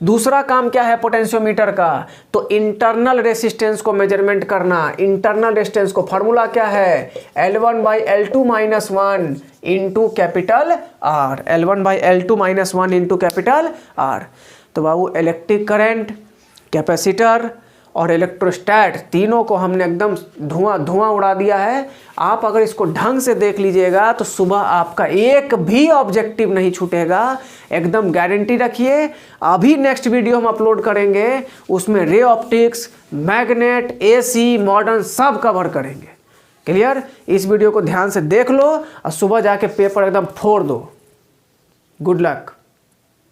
दूसरा काम क्या है पोटेंशियोमीटर का, तो इंटरनल रेसिस्टेंस को मेजरमेंट करना। इंटरनल रेसिस्टेंस को फार्मूला क्या है, L1/L2 - 1 into capital R, L1/L2 - 1 into capital R। तो बाबू इलेक्ट्रिक करंट, कैपेसिटर और इलेक्ट्रोस्टैट तीनों को हमने एकदम धुआं उड़ा दिया है। आप अगर इसको ढंग से देख लीजिएगा तो सुबह आपका एक भी ऑब्जेक्टिव नहीं छूटेगा, एकदम गारंटी रखिए। अभी नेक्स्ट वीडियो हम अपलोड करेंगे, उसमें ray optics, magnet, AC, modern सब कवर करेंगे। क्लियर। इस वीडियो को ध्यान से देख लो और सुबह जाके पेपर एकदम फोड़ दो। Good luck.